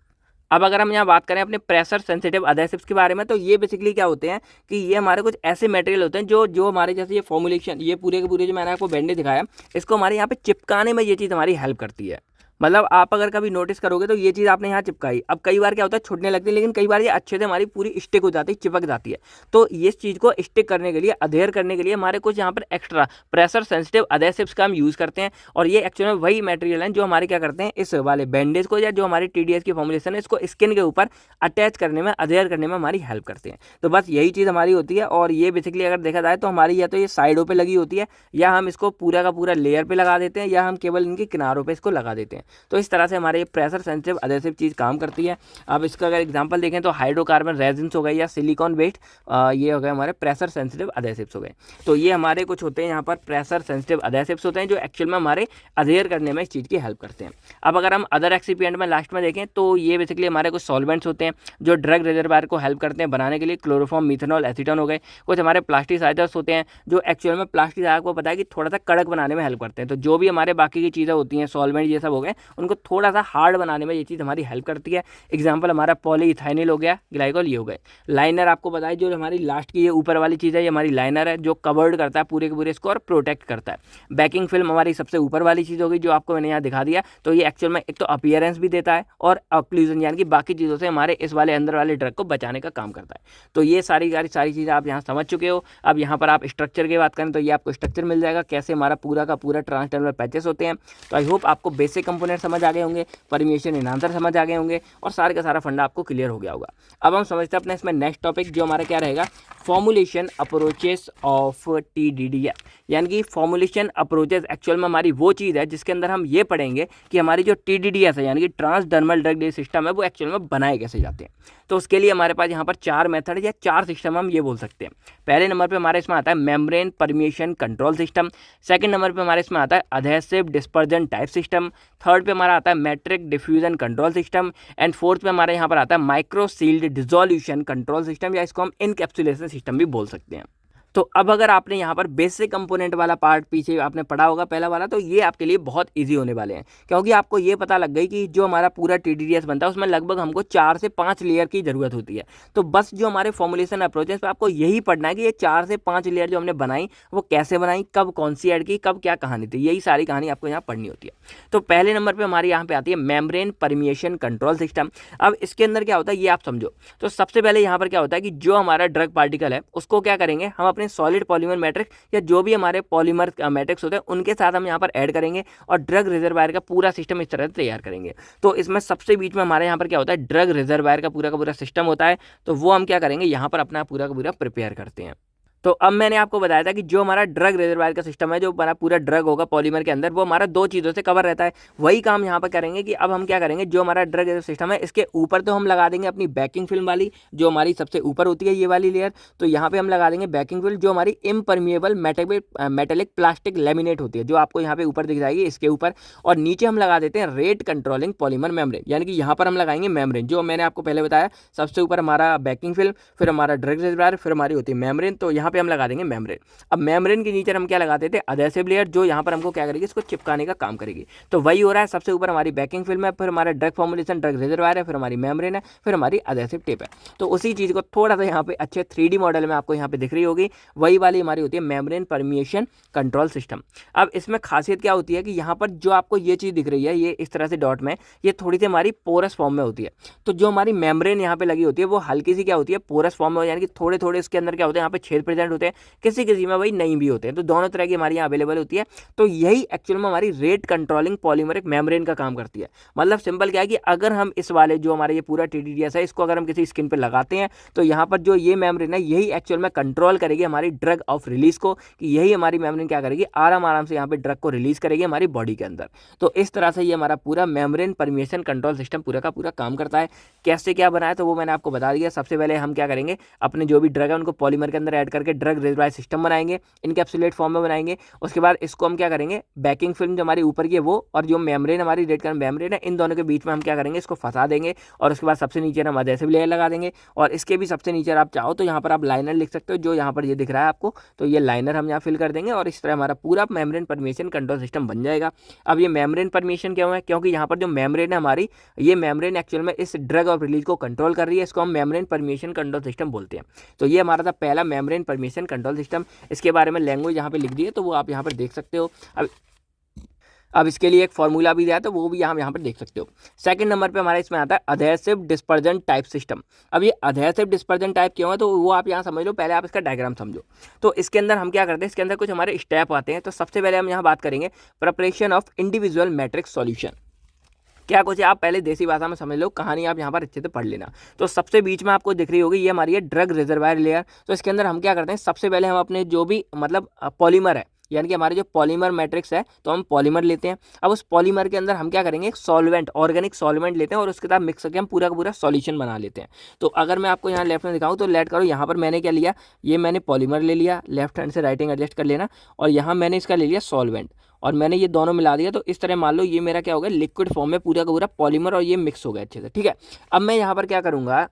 अब अगर हम यहाँ बात करें अपने प्रेशर सेंसिटिव अडेसिव्स के बारे में तो ये बेसिकली क्या होते हैं कि ये हमारे कुछ ऐसे मटेरियल होते हैं जो हमारे जैसे ये फॉर्मुलेशन, ये पूरे के पूरे जो मैंने आपको बैंडेज दिखाया, इसको हमारे यहाँ पे चिपकाने में ये चीज़ हमारी हेल्प करती है। मतलब आप अगर कभी नोटिस करोगे तो ये चीज़ आपने यहाँ चिपकाई, अब कई बार क्या होता है छूटने लगती है, लेकिन कई बार ये अच्छे से हमारी पूरी स्टिक हो जाती है, चिपक जाती है। तो इस चीज़ को स्टिक करने के लिए, अधेयर करने के लिए हमारे कुछ यहाँ पर एक्स्ट्रा प्रेशर सेंसिटिव अडेसिव्स का हम यूज़ करते हैं, और ये एक्चुअल में वही मटेरियल हैं जो हमारे क्या करते हैं, इस वाले बैंडेज को या जो हमारी टीडीएस की फॉर्मुलेशन है इसको स्किन के ऊपर अटैच करने में, अधेयर करने में हमारी हेल्प करते हैं। तो बस यही चीज़ हमारी होती है, और ये बेसिकली अगर देखा जाए तो हमारी या तो ये साइडों पर लगी होती है, या हम इसको पूरा का पूरा लेयर पर लगा देते हैं, या हम केवल इनके किनारों पर इसको लगा देते हैं। तो इस तरह से हमारे प्रेशर सेंसिटिव अडेसिव चीज़ काम करती है। अब इसका अगर एग्जांपल देखें तो हाइड्रोकार्बन रेजिन्स हो गए या सिलिकॉन बेस्ड, ये हो गए हमारे प्रेशर सेंसिटिव अडेसिव्स हो गए। तो ये हमारे कुछ होते हैं यहाँ पर प्रेशर सेंसिटिव अडेसिव्स होते हैं जो एक्चुअल में हमारे अधेयर करने में इस चीज़ की हेल्प करते हैं। अब अगर हम अदर एक्सिपिएंट में लास्ट में देखें तो ये बेसिकली हमारे कुछ सॉल्वेंट्स होते हैं जो ड्रग रिजर्वायर को हेल्प करते हैं बनाने के लिए। क्लोरोफॉर्म, मिथेनॉल, एसीटोन हो गए। कुछ हमारे प्लास्टिसाइजर्स होते हैं जो एक्चुअल में प्लास्टिक को पता है कि थोड़ा सा कड़क बनाने में हेल्प करते हैं। तो जो भी हमारे बाकी की चीज़ें होती हैं, सॉल्वेंट ये सब हो गए, उनको थोड़ा सा हार्ड बनाने में ये चीज़ हमारी हेल्प करती है। एग्जांपल हमारा पॉलीइथाइनिल हो गया, ग्लाइकोल ये हो गए। लाइनर आपको बताया जो हमारी लास्ट की ये ऊपर वाली चीज़ है, ये हमारी लाइनर है जो कवर्ड करता है पूरे के पूरे इसको और प्रोटेक्ट करता है। बैकिंग फिल्म हमारी सबसे ऊपर वाली चीज़ होगी जो आपको मैंने यहाँ दिखा दिया। तो ये एक्चुअल में एक तो अपीयरेंस भी देता है और ऑक्लूजन यानी कि बाकी चीज़ों से हमारे इस वाले अंदर वाले ड्रग को बचाने का काम करता है। तो ये सारी चीज़ें आप यहाँ समझ चुके हो। अब यहाँ पर आप स्ट्रक्चर की बात करें तो ये आपको स्ट्रक्चर मिल जाएगा, कैसे हमारा पूरा का पूरा ट्रांसडर्मल पैचेस होते हैं। तो आई होप आपको बेसिक कंपोनेंट समझ आ गए होंगे, परमिशन एनहांसर समझ आ गए होंगे और सारे का सारा फंडा आपको क्लियर हो गया होगा। अब हम समझते हैं अपने इसमें नेक्स्ट टॉपिक जो हमारा क्या रहेगा, फॉर्मुलेशन अप्रोचेस ऑफ TDDS। यानी कि फॉर्मुलेशन अप्रोचेस एक्चुअल में हमारी वो चीज़ है जिसके अंदर हम ये पढ़ेंगे कि हमारी जो TDDS है यानी कि ट्रांसडर्मल ड्रग डिलीवरी सिस्टम है वो एक्चुअल में बनाए कैसे जाते हैं। तो उसके लिए हमारे पास यहाँ पर 4 मेथड या 4 सिस्टम हम ये बोल सकते हैं। पहले नंबर पे हमारे इसमें आता है membrane permeation control system. Second number पे हमारे इसमें आता है adhesive dispersion type system. Third पे हमारा आता है matrix diffusion control system. And fourth पे हमारे यहाँ पर आता है micro sealed dissolution control system, या इसको हम इनकैप्सुलेशन सिस्टम भी बोल सकते हैं। तो अब अगर आपने यहाँ पर बेसिक कंपोनेंट वाला पार्ट पीछे आपने पढ़ा होगा पहला वाला, तो ये आपके लिए बहुत इजी होने वाले हैं, क्योंकि आपको ये पता लग गई कि जो हमारा पूरा TDDS बनता है उसमें लगभग हमको 4 से 5 लेयर की ज़रूरत होती है। तो बस जो हमारे फॉर्मुलेशन अप्रोचेस पे आपको यही पढ़ना है कि ये 4 से 5 लेयर जो हमने बनाई वो कैसे बनाई, कब कौन सी ऐड की, कब क्या कहानी थी, यही सारी कहानी आपको यहाँ पढ़नी होती है। तो पहले नंबर पर हमारे यहाँ पे आती है मेम्ब्रेन परमिएशन कंट्रोल सिस्टम। अब इसके अंदर क्या होता है ये आप समझो। तो सबसे पहले यहाँ पर क्या होता है कि जो हमारा ड्रग पार्टिकल है उसको क्या करेंगे हम अपने सॉलिड पॉलीमर मैट्रिक्स या जो भी हमारे पॉलीमर मैट्रिक्स होते हैं उनके साथ हम यहाँ पर ऐड करेंगे और ड्रग रिजर्वायर का पूरा सिस्टम इस तरह से तैयार करेंगे। तो इसमें सबसे बीच में हमारे यहाँ पर क्या होता है, ड्रग रिजर्वायर का पूरा सिस्टम होता है। तो वो हम क्या करेंगे यहाँ पर अपना पूरा का पूरा प्रिपेयर करते हैं। तो अब मैंने आपको बताया था कि जो हमारा ड्रग रिजर्वायर का सिस्टम है, जो हमारा पूरा ड्रग होगा पॉलीमर के अंदर, वो हमारा 2 चीज़ों से कवर रहता है। वही काम यहाँ पर करेंगे कि अब हम क्या करेंगे, जो हमारा ड्रग सिस्टम है इसके ऊपर तो हम लगा देंगे अपनी बैकिंग फिल्म वाली, जो हमारी सबसे ऊपर होती है ये वाली लेयर। तो यहाँ पे हम लगा देंगे बैकिंग फिल्म जो हमारी इम्परमिएबल मेटेलिक प्लास्टिक लेमिनेट होती है, जो आपको यहाँ पे ऊपर दिख जाएगी इसके ऊपर। और नीचे हम लगा देते हैं रेट कंट्रोलिंग पॉलीमर मेम्ब्रेन, यानी कि यहाँ पर हम लगाएंगे मेम्ब्रेन, जो मैंने आपको पहले बताया सबसे ऊपर हमारा बैकिंग फिल्म, फिर हमारा ड्रग रिजर्वायर, फिर हमारी होती है मेम्ब्रेन। तो यहाँ पे हम लगा देंगे मेम्ब्रेन। अब मेम्ब्रेन के नीचे हम क्या लगाते थे, अधेसिव लेयर, जो यहाँ पर हमको क्या करेगी, इसको चिपकाने का काम करेगी। तो वही हो रहा है, सबसे ऊपर हमारी बेकिंग फिल्म है, फिर हमारा ड्रग फॉर्मुलेशन ड्रग रिजर्वायर है, फिर हमारी मेम्ब्रेन है, फिर हमारी अधेसिव टेप है। तो उसी चीज़ को थोड़ा सा यहाँ पे अच्छे 3D मॉडल में आपको यहाँ पे दिख रही होगी, वही वाली हमारी होती है मेम्ब्रेन परमिएशन कंट्रोल सिस्टम। अब इसमें खासियत क्या होती है कि यहाँ पर जो आपको ये चीज़ दिख रही है, ये इस तरह से डॉट में, ये थोड़ी सी हमारी पोरस फॉर्म में होती है। तो जो हमारी मेम्ब्रेन यहाँ पे लगी होती है वो हल्की सी क्या होती है, पोरस फॉर्म में, यानी कि थोड़े थोड़े इसके अंदर क्या होते हैं, यहाँ पे छेद प्रेजेंट होते हैं, किसी किसी में वही नहीं भी होते हैं। तो दोनों तरह की हमारी यहाँ अवेलेबल होती है। तो यही एक्चुअल में हमारी रेट कंट्रोलिंग पॉलीमरिक मेम्ब्रेन का काम करती है। मतलब सिंपल क्या है कि अगर हम इस वाले जो हमारे ये पूरा TDDS है, इसको अगर हम किसी स्किन पर लगाते हैं तो यहाँ पर जो ये मेम्ब्रेन है, यही एक्चुअल में कंट्रोल करेगी हमारी ड्रग ऑफ रिलीज को, कि यही हमारी मेम्ब्रेन क्या करेगी, आराम आराम से यहाँ पे ड्रग को रिलीज करेगी हमारी बॉडी के अंदर। तो इस तरह से ये हमारा पूरा मेम्ब्रेन परमिएशन कंट्रोल सिस्टम पूरा का पूरा काम करता है। कैसे क्या बनाया तो वो मैंने आपको बता दिया। सबसे पहले हम क्या करेंगे, अपने जो भी ड्रग है उनको पॉलीमर के अंदर ऐड करके ड्रग रिजर्वायर सिस्टम बनाएंगे, इनकैप्सुलेट फॉर्म में बनाएंगे। उसके बाद इसको हम क्या करेंगे, बैकिंग फिल्म जो हमारी ऊपर की है वो, और जो मेम्ब्रेन हमारी रेड कलर मेम्ब्रेन है, इन दोनों के बीच में हम क्या करेंगे, इसको फंसा देंगे। और उसके बाद सबसे नीचे हम अधेसिव लेयर लगा देंगे, और इसके भी सबसे नीचे आप चाहो तो यहाँ पर आप लाइनर लिख सकते हो, जो यहाँ पर ये दिख रहा है आपको, तो ये लाइनर हम यहाँ फिल कर देंगे, और इस तरह हमारा पूरा मेम्ब्रेन परमिएशन कंट्रोल सिस्टम बन जाएगा। अब ये मेम्ब्रेन परमिएशन क्यों है, क्योंकि यहाँ पर जो मेम्ब्रेन है हमारी, ये मेम्ब्रेन एक्चुअल में इस ड्रग ऑफ रिलीज को कंट्रोल कर रही है, इसको हम मेम्ब्रेन परमिएशन कंट्रोल सिस्टम बोलते हैं। तो ये हमारा था पहला मेम्ब्रेन परमिएशन कंट्रोल सिस्टम। इसके बारे में लैंग्वेज यहाँ पे लिख दी है, तो वो आप यहाँ पर देख सकते हो। अब इसके लिए एक फॉर्मूला भी दिया है, तो वो भी यहाँ पर देख सकते हो। सेकंड नंबर पे हमारा इसमें आता है अधेसिव डिस्पर्जन टाइप सिस्टम। अब ये अधेसिव डिस्पर्जन टाइप क्यों है, तो वो आप यहाँ समझ लो, पहले आप इसका डायग्राम समझो। तो इसके अंदर हम क्या करते हैं, इसके अंदर कुछ हमारे स्टेप आते हैं। तो सबसे पहले हम यहाँ बात करेंगे preparation of individual matrix solution. क्या कुछ है, आप पहले देसी भाषा में समझ लो, कहानी आप यहाँ पर अच्छे से पढ़ लेना। तो सबसे बीच में आपको दिख रही होगी, ये हमारी है ड्रग रिजर्वायर लेयर। तो इसके अंदर हम क्या करते हैं, सबसे पहले हम अपने जो भी मतलब पॉलीमर है, यानी कि हमारे जो पॉलीमर मैट्रिक्स है, तो हम पॉलीमर लेते हैं। अब उस पॉलीमर के अंदर हम क्या करेंगे, एक सॉल्वेंट, ऑर्गेनिक सॉल्वेंट लेते हैं, और उसके साथ मिक्स करके हम पूरा का पूरा सॉल्यूशन बना लेते हैं। तो अगर मैं आपको यहाँ लेफ्ट में दिखाऊं तो लेट करो, यहाँ पर मैंने क्या लिया, ये मैंने पॉलीमर ले लिया, लेफ्ट हैंड से राइटिंग एडजस्ट कर लेना, और यहाँ मैंने इसका ले लिया सॉल्वेंट, और मैंने ये दोनों मिला दिया। तो इस तरह मान लो ये मेरा क्या हो गया, लिक्विड फॉर्म में पूरा का पूरा पॉलीमर, और ये मिक्स हो गया अच्छे से, ठीक है। अब मैं यहाँ पर क्या करूँगा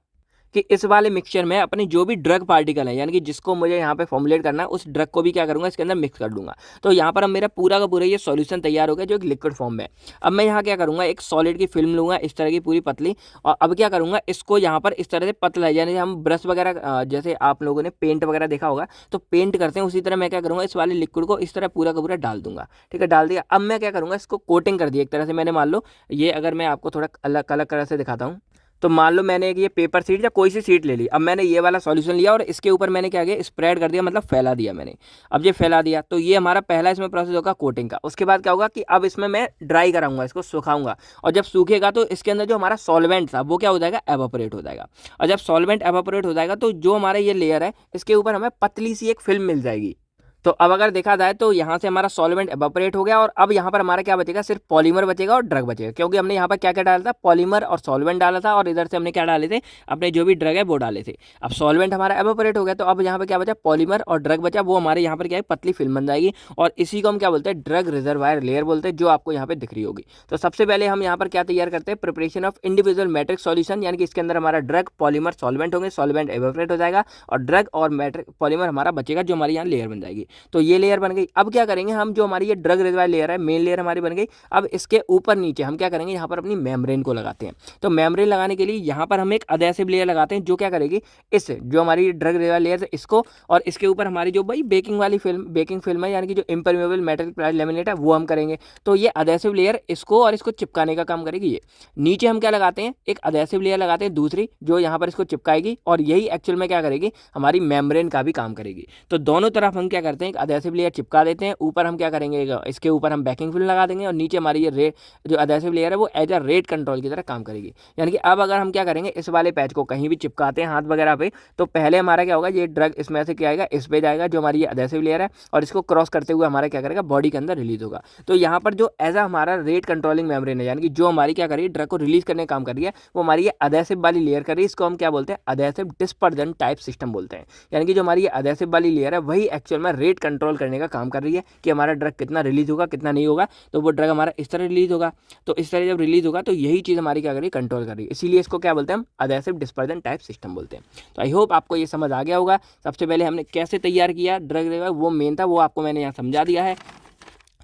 कि इस वाले मिक्सचर में अपनी जो भी ड्रग पार्टिकल है, यानी कि जिसको मुझे यहाँ पे फॉर्मुलेट करना है, उस ड्रग को भी क्या करूँगा, इसके अंदर मिक्स कर दूंगा। तो यहाँ पर अब मेरा पूरा का पूरा ये सॉल्यूशन तैयार हो गया, जो एक लिक्विड फॉर्म में है। अब मैं यहाँ क्या करूँगा, एक सॉलिड की फिल्म लूँगा, इस तरह की पूरी पतली, और अब क्या करूँगा, इसको यहाँ पर इस तरह से पतला, यानी हम ब्रश वगैरह, जैसे आप लोगों ने पेंट वगैरह देखा होगा तो पेंट करते हैं, उसी तरह मैं क्या करूँगा, इस वाले लिक्विड को इस तरह पूरा का पूरा डाल दूंगा। ठीक है, डाल दिया। अब मैं क्या करूँगा, इसको कोटिंग कर दिया एक तरह से मैंने, मान लो ये, अगर मैं आपको थोड़ा अलग अलग तरह से दिखाता हूँ, तो मान लो मैंने एक ये पेपर सीट या कोई सी सीट ले ली। अब मैंने ये वाला सॉल्यूशन लिया और इसके ऊपर मैंने क्या किया, स्प्रेड कर दिया, मतलब फैला दिया मैंने। अब ये फैला दिया, तो ये हमारा पहला इसमें प्रोसेस होगा कोटिंग का। उसके बाद क्या होगा कि अब इसमें मैं ड्राई कराऊंगा, इसको सुखाऊंगा, और जब सूखेगा तो इसके अंदर जो हमारा सॉल्वेंट था वो क्या हो जाएगा, एवापोरेट हो जाएगा। और जब सॉल्वेंट एवापोरेट हो जाएगा तो जो हमारा ये लेयर है, इसके ऊपर हमें पतली सी एक फिल्म मिल जाएगी। तो अब अगर देखा जाए तो यहाँ से हमारा सॉल्वेंट एवापोरेट हो गया, और अब यहाँ पर हमारा क्या बचेगा, सिर्फ पॉलीमर बचेगा और ड्रग बचेगा, क्योंकि हमने यहाँ पर क्या क्या डाला था, पॉलीमर और सॉल्वेंट डाला था, और इधर से हमने क्या डाले थे, अपने जो भी ड्रग है वो डाले थे। अब सॉल्वेंट हमारा एवापोरेट हो गया, तो अब यहाँ पर क्या बचा, पॉलीमर और ड्रग बचा, वो हमारे यहाँ पर क्या है, पतली फिल्म बन जाएगी, और इसी को हम क्या बोलते हैं, ड्रग रिजर्वायर लेयर बोलते हैं, जो आपको यहाँ पे दिख रही होगी। तो सबसे पहले हम यहाँ पर क्या तैयार करते हैं, preparation of individual matrix solution, यानी कि इसके अंदर हमारा ड्रग, पॉलीमर, सॉल्वेंट होंगे, सॉल्वेंट एवापोरेट हो जाएगा, और ड्रग और मैट्रिक पॉलीमर हमारा बचेगा, जो हमारी यहाँ लेयर बन जाएगी। तो ये लेयर गई। अब क्या करेंगे हम, जो हमारी ये ड्रग रिजर्वायर लेयर है, मेन लेयर हमारी बन गई। अब इसके ऊपर नीचे हम क्या करेंगे, यहाँ पर अपनी मेम्ब्रेन को लगाते हैं। तो मेम्ब्रेन लगाने के लिए यहाँ पर हम एक अधेसिव लेयर लगाते हैं, जो क्या करेगी, इस जो हमारी ड्रग रिजर्वायर लेयर है इसको, और इसके ऊपर हमारी जो भाई बेकिंग वाली फिल्म, बेकिंग फिल्म है, यानी कि जो इम्परमेबल मेटल प्लाइड लेमिनेट है, वो हम करेंगे। तो ये अधेसिव लेयर इसको और इसको चिपकाने का काम करेगी। ये नीचे हम क्या लगाते हैं, एक अधेसिव लेयर लगाते हैं दूसरी, जो यहाँ पर इसको चिपकाएगी, और यही एक्चुअल में क्या करेगी, हमारी मेम्ब्रेन का भी काम करेगी। तो दोनों तरफ हम क्या करते हैं, एक अधेसिव लेयर चिपका देते हैं, ऊपर हम क्या करेंगे, इसके ऊपर हम बेकिंग फिल्म लगा देंगे, और नीचे हमारी ये जो अधेसिव लेयर है वो एज अ रेट कंट्रोल की तरह काम करेगी। यानी कि अब अगर हम क्या करेंगे, इस वाले पैच को कहीं भी चिपकाते हैं हाथ वगैरह पे, तो पहले हमारा क्या होगा, ये ड्रग इसमें से क्या आएगा, इस पे जाएगा, जो हमारी ये अधेसिव लेयर है, और इसको क्रॉस करते हुए हमारा क्या करेगा, बॉडी के अंदर रिलीज होगा। तो यहाँ पर जो एज अ हमारा रेट कंट्रोलिंग मेम्ब्रेन है, यानी कि जो हमारी क्या करेगी, ड्रग को रिलीज करने का काम कर रही है, वो हमारी ये अधेसिव वाली लेयर कर रही है। इसको हम क्या बोलते हैं, अधेसिव डिस्पर्जन टाइप सिस्टम बोलते हैं। यानी कि जो हमारी ये अधेसिव वाली लेयर है, वही एक्चुअल में रेट रेट कंट्रोल करने का काम कर रही है कि हमारा ड्रग कितना रिलीज होगा कितना नहीं होगा। तो वो ड्रग हमारा इस तरह रिलीज होगा, तो इस तरह जब रिलीज होगा तो यही चीज़ हमारी क्या कर रही है, कंट्रोल कर रही है। इसीलिए इसको क्या बोलते हैं हम, अडेसिव डिस्पर्जन टाइप सिस्टम बोलते हैं। तो आई होप आपको ये समझ आ गया होगा। सबसे पहले हमने कैसे तैयार किया ड्रग, वो मेन था, वो आपको मैंने यहाँ समझा दिया है।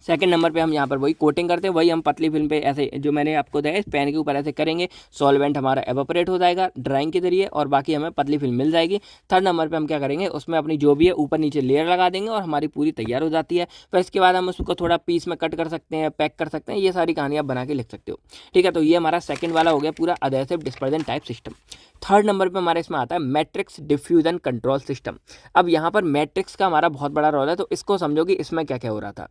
सेकंड नंबर पे हम यहाँ पर वही कोटिंग करते हैं, वही हम पतली फिल्म पे ऐसे जो मैंने आपको दिया इस पेन के ऊपर ऐसे करेंगे, सॉल्वेंट हमारा एवापोरेट हो जाएगा ड्राइंग के जरिए और बाकी हमें पतली फिल्म मिल जाएगी। थर्ड नंबर पे हम क्या करेंगे, उसमें अपनी जो भी है ऊपर नीचे लेयर लगा देंगे और हमारी पूरी तैयार हो जाती है। फिर इसके बाद हम उसको थोड़ा पीस में कट कर सकते हैं, पैक कर सकते हैं, ये सारी कहानी आप बना के लिख सकते हो। ठीक है, तो ये हमारा सेकंड वाला हो गया पूरा adhesive dispersion type system. Third number पे हमारे इसमें आता है मैट्रिक्स डिफ्यूजन कंट्रोल सिस्टम। अब यहाँ पर मैट्रिक्स का हमारा बहुत बड़ा रोल है, तो इसको समझो कि इसमें क्या क्या हो रहा था।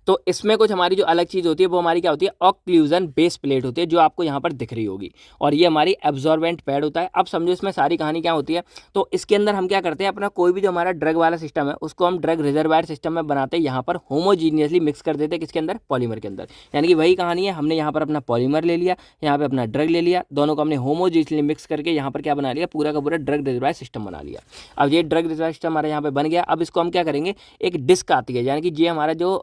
तो इसमें कुछ हमारी जो अलग चीज़ होती है वो हमारी क्या होती है, ऑक्लूजन बेस प्लेट होती है, जो आपको यहाँ पर दिख रही होगी, और ये हमारी एब्जॉर्बेंट पैड होता है। अब समझो इसमें सारी कहानी क्या होती है। तो इसके अंदर हम क्या करते हैं, अपना कोई भी जो हमारा ड्रग वाला सिस्टम है उसको हम ड्रग रिजर्वायर सिस्टम में बनाते हैं, यहाँ पर होमोजीनियसली मिक्स कर देते हैं किसके अंदर, पॉलीमर के अंदर। यानी कि वही कहानी है, हमने यहाँ पर अपना पॉलीमर ले लिया, यहाँ पर अपना ड्रग ले लिया, दोनों को हमने होमोजीनियसली मिक्स करके यहाँ पर क्या बना लिया, पूरा का पूरा ड्रग रिजर्वायर सिस्टम बना लिया। अब ये ड्रग रिजर्वायर सिस्टम हमारे यहाँ पर बन गया। अब इसको हम क्या करेंगे, एक डिस्क आती है, यानी कि ये हमारा जो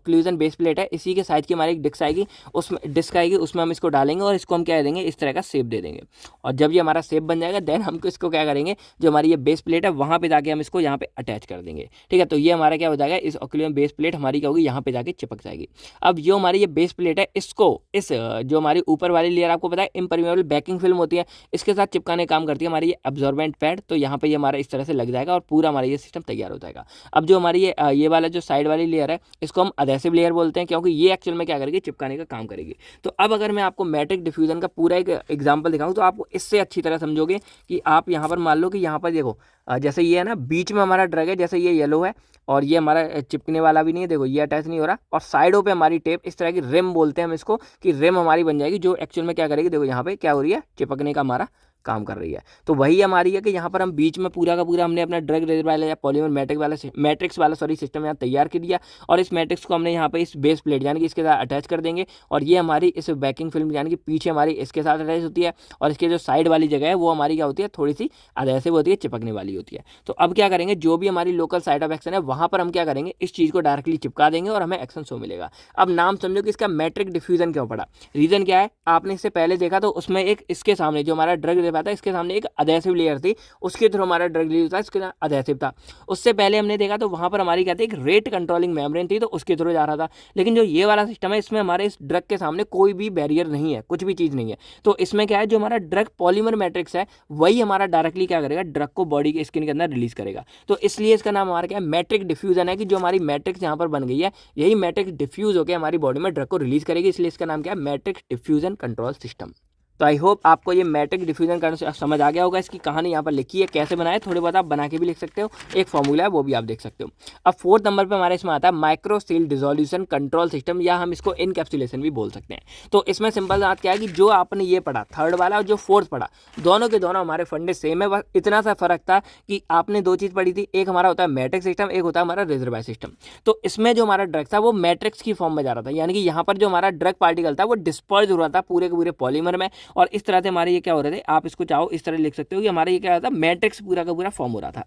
ऑक्लूजन बेस प्लेट है इसी के साइज की हमारी एक डिस्क आएगी, उसमें डिस्क आएगी, उसमें हम इसको डालेंगे और इसको हम क्या देंगे, इस तरह का शेप दे देंगे। और जब ये हमारा शेप बन जाएगा देन हम इसको क्या करेंगे, जो हमारी ये बेस प्लेट है वहाँ पे जाके हम इसको यहाँ पे अटैच कर देंगे। ठीक है, तो ये हमारा क्या हो जाएगा, इस ऑक्लूजन बेस प्लेट हमारी क्या होगी, यहाँ पे जाके चिपक जाएगी। अब जो हमारी ये बेस प्लेट है इसको इस जो हमारी ऊपर वाली लेयर आपको पता है इम्परमेबल बैकिंग फिल्म होती है, इसके साथ चिपकाने काम करती है हमारी ये एब्जॉर्बेंट पैड। तो यहाँ पे ये हमारा इस तरह से लग जाएगा और पूरा हमारा ये सिस्टम तैयार हो जाएगा। अब जो हमारी ये वाला जो साइड वाली लेयर है इसको हम अडेसिव लेयर बोलते हैं, क्योंकि ये एक्चुअल में क्या करेगी, चिपकाने का काम करेगी। तो अब अगर मैं आपको मैट्रिक डिफ्यूजन का पूरा एक एग्जांपल दिखाऊं तो आपको इससे अच्छी तरह समझोगे कि आप यहाँ पर मान लो कि यहाँ पर देखो, जैसे ये है ना, बीच में हमारा ड्रग है, जैसे ये येलो है और ये हमारा चिपकने वाला भी नहीं है, देखो ये अटैच नहीं हो रहा, और साइडों पे हमारी टेप, इस तरह की रिम बोलते हैं हम इसको, कि रिम हमारी बन जाएगी जो एक्चुअल में क्या करेगी, देखो यहाँ पे क्या हो रही है, चिपकने का हमारा काम कर रही है। तो वही हमारी है कि यहाँ पर हम बीच में पूरा का पूरा हमने अपना ड्रग रिजर्वायर या पॉलीमर मैट्रिक्स वाला सिस्टम यहाँ तैयार कर दिया, और इस मैट्रिक्स को हमने यहाँ पे इस बेस प्लेट यानी कि इसके साथ अटैच कर देंगे, और ये हमारी इस बैकिंग फिल्म यानी कि पीछे हमारी इसके साथ अटैच होती है, और इसके जो साइड वाली जगह है वो हमारी क्या होती है, थोड़ी सी एडहेसिव होती है, चिपकने वाली होती है। तो अब क्या करेंगे, जो भी हमारी लोकल साइड ऑफ एक्शन है वहाँ पर हम क्या करेंगे, इस चीज़ को डायरेक्टली चिपका देंगे और हमें एक्शन शो मिलेगा। अब नाम समझो कि इसका मैट्रिक डिफ्यूजन क्यों पड़ा। रीज़न क्या है, आपने इससे पहले देखा तो उसमें एक इसके सामने जो हमारा ड्रग रिजर्वायर था इसके सामने एक अडेसिव लेयर थी, उसके थ्रू हमारा ड्रग रिलीज था, इसके अडेसिव था। उससे पहले हमने देखा तो वहां पर हमारी क्या थी, एक रेट कंट्रोलिंग मेम्ब्रेन थी, तो उसके थ्रू जा रहा था। लेकिन जो ये वाला सिस्टम है इसमें हमारे इस ड्रग के सामने कोई भी बैरियर नहीं है, कुछ भी चीज़ नहीं है। तो इसमें क्या है, जो हमारा ड्रग पॉलीमर मैट्रिक्स है वही हमारा डायरेक्टली क्या करेगा, ड्रग को बॉडी के स्किन के अंदर रिलीज करेगा। तो इसलिए इसका नाम हमारा क्या है, मैट्रिक डिफ्यूजन है, कि जो हमारी मैट्रिक्स यहाँ पर बन गई है यही मैट्रिक्स डिफ्यूज होकर हमारी बॉडी में ड्रग को रिलीज करेगी, इसलिए इसका नाम क्या है, मैट्रिक्स डिफ्यूजन कंट्रोल सिस्टम। तो आई होप आपको ये मैट्रिक डिफ्यूजन करने समझ आ गया होगा। इसकी कहानी यहाँ पर लिखी है, कैसे बनाए, थोड़े बहुत आप बना के भी लिख सकते हो, एक फॉर्मूला है वो भी आप देख सकते हो। अब फोर्थ नंबर पे हमारे इसमें आता है micro seal dissolution control system, या हम इसको इनकैप्सुलेशन भी बोल सकते हैं। तो इसमें सिंपल बात क्या है कि जो आपने ये पढ़ा थर्ड वाला और जो फोर्थ पढ़ा, दोनों के दोनों हमारे फंडे सेम है, बस इतना सा फर्क था कि आपने दो चीज़ पढ़ी थी, एक हमारा होता है मैट्रिक्स सिस्टम, एक होता है हमारा रिजर्वायर सिस्टम। तो इसमें जो हमारा ड्रग था वो मैट्रिक्स की फॉर्म में जा रहा था, यानी कि यहाँ पर जो हमारा ड्रग पार्टिकल था वो डिस्पर्ज हो रहा था पूरे के पूरे पॉलीमर में, और इस तरह से हमारे ये क्या हो रहे थे, आप इसको चाहो इस तरह लिख सकते हो कि हमारा ये क्या था, मैट्रिक्स पूरा का पूरा फॉर्म हो रहा था।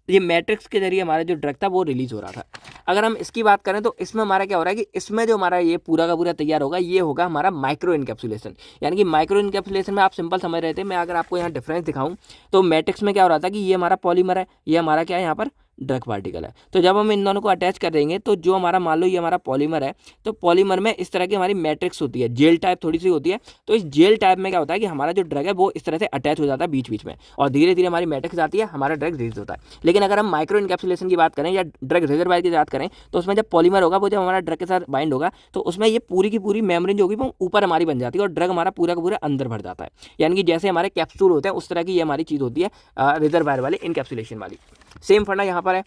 ये मैट्रिक्स के जरिए हमारा जो ड्रग था वो रिलीज हो रहा था। अगर हम इसकी बात करें तो इसमें हमारा क्या हो रहा है कि इसमें जो हमारा ये पूरा का पूरा तैयार होगा ये होगा हमारा माइक्रो इनकैप्सुलेशन। यानी कि माइक्रो इनकैप्सुलेशन में आप सिंपल समझ रहे थे, मैं अगर आपको यहाँ डिफरेंस दिखाऊं तो मैट्रिक्स में क्या हो रहा था कि ये हमारा पॉलीमर है, ये हमारा क्या है यहाँ पर ड्रग पार्टिकल है। तो जब हम इन दोनों को अटैच कर देंगे तो जो हमारा मान लो ये हमारा पॉलीमर है, तो पॉलीमर में इस तरह की हमारी मैट्रिक्स होती है, जेल टाइप थोड़ी सी होती है। तो इस जेल टाइप में क्या होता है कि हमारा जो ड्रग है वो इस तरह से अटैच हो जाता है बीच बीच में, और धीरे धीरे हमारी मैट्रिक्स आती है, हमारा ड्रग रिलीज होता है। लेकिन अगर हम माइक्रो इनकैप्सुलेशन की बात करें या ड्रग रिजर्वायर की बात करें तो उसमें जब पॉलीमर होगा वो जब हमारा ड्रग के साथ बाइंड होगा तो उसमें ये पूरी की पूरी मेम्ब्रेन जो होगी वो ऊपर हमारी बन जाती है और ड्रग हमारा पूरा का पूरा अंदर भर जाता है। यानी कि जैसे हमारे कैप्सूल होते हैं उस तरह की ये हमारी चीज़ होती है रिजर्वायर वाली इनकैप्सुलेशन वाली। सेम फंडा यहाँ पर है,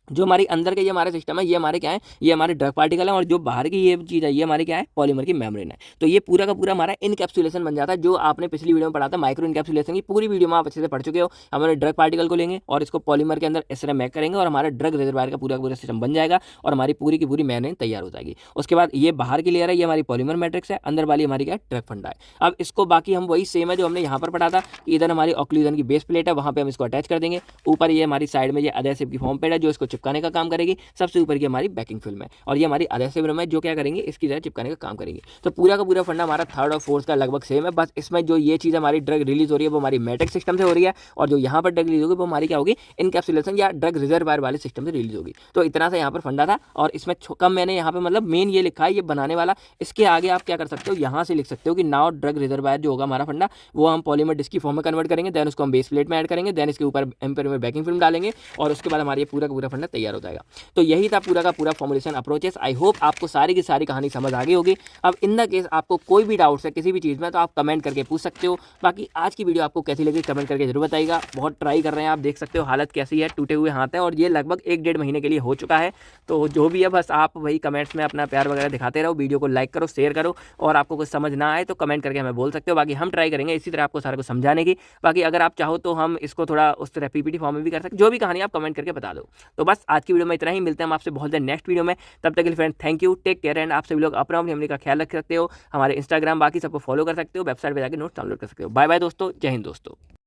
जो हमारी अंदर के ये हमारा सिस्टम है ये हमारे क्या है, ये हमारे ड्रग पार्टिकल है, और जो बाहर की ये चीज़ है ये हमारी क्या है, पॉलीमर की मेम्ब्रेन है। तो ये पूरा का पूरा हमारा इनकैप्सुलेशन बन जाता है, जो आपने पिछली वीडियो में पढ़ा था माइक्रो इनकैप्सुलेशन की पूरी वीडियो में आप अच्छे से पढ़ चुके हो। हमारे ड्रग पार्टिकल को लेंगे और इसको पॉलीमर के अंदर इस तरह मैक करेंगे और हमारा ड्रग रिजर्वायर का पूरा सिस्टम बन जाएगा और हमारी पूरी की पूरी मेम्ब्रेन तैयार हो जाएगी। उसके बाद ये बाहर की लेयर है, ये हमारी पॉलीमर मैट्रिक्स है, अंदर वाली हमारी क्या है, ड्रग फंडा है। अब इसको बाकी हम वही सेम है जो हमने यहाँ पर पढ़ा था, इधर हमारी ऑक्लूजन की बेस प्लेट है, वहाँ पे हम इसको अटैच कर देंगे, ऊपर ये हमारी साइड में ये एडहेसिव की फॉर्म पेड है जो इसको चिपकाने का काम करेगी। सबसे ऊपर की हमारी बैकिंग फिल्म है और ये हमारी अडेसिव रम है जो क्या करेंगे इसकी जगह चिपकाने का काम करेंगी। तो पूरा का पूरा फंडा हमारा थर्ड और फोर्थ का लगभग सेम है, बस इसमें जो ये चीज़ हमारी ड्रग रिलीज हो रही है वो हमारी मैट्रिक्स सिस्टम से हो रही है और जो यहाँ पर ड्रग रिलीज होगी वो हमारी क्या होगी इनकैप्सुलेशन या ड्रग रिजर्वायर वाले सिस्टम से रिलीज होगी। तो इतना सा यहाँ पर फंडा था और इसमें कम मैंने यहाँ पे मतलब मेन ये लिखा है ये बनाने वाला। इसके आगे आप क्या कर सकते हो यहाँ से लिख सकते हो कि नाउ ड्रग रिजर्वायर जो होगा हमारा फंडा वो हम पॉलीमर डिस्क की फॉर्म में कन्वर्ट करेंगे, देन उसको हम बेस प्लेट में ऐड करेंगे, देन इसके ऊपर एम्पर में बैकिंग फिल्म डालेंगे और उसके बाद हमारा ये पूरा का पूरा फंडा तैयार हो जाएगा। तो यही था पूरा का पूरा फॉर्मुलेशन अप्रोचेस। आई होप आपको सारी की सारी कहानी समझ आ गई होगी। अब इन द केस आपको कोई भी डाउट्स है किसी भी चीज़ में तो आप कमेंट करके पूछ सकते हो। बाकी आज की वीडियो आपको कैसी लगी कमेंट करके जरूर बताइएगा। बहुत ट्राई कर रहे हैं, आप देख सकते हो हालत कैसी है, टूटे हुए हाथ है और ये लगभग 1-1.5 महीने के लिए हो चुका है। तो जो भी है बस आप वही कमेंट्स में अपना प्यार वगैरह दिखाते रहो, वीडियो को लाइक करो, शेयर करो और आपको कुछ समझ ना आए तो कमेंट करके हमें बोल सकते हो। बाकी हम ट्राई करेंगे इसी तरह आपको सारा कुछ समझाने की। बाकी अगर आप चाहो तो हम इसको थोड़ा उस तरह पीपीटी फॉर्म में भी कर सकते, जो भी कहानी आप कमेंट करके बता दो। तो बस आज की वीडियो में इतना ही, मिलते हैं हम आपसे बहुत जल्द नेक्स्ट वीडियो में। तब तक के लिए friend thank you, take care and आप सभी लोग अपना फैमिली का ख्याल रख सकते हो। हमारे इंस्टाग्राम बाकी सबको फॉलो कर सकते हो, वेबसाइट पर जाकर नोट्स डाउनलोड कर सकते हो। बाय बाय दोस्तों, जय हिंद दोस्तों।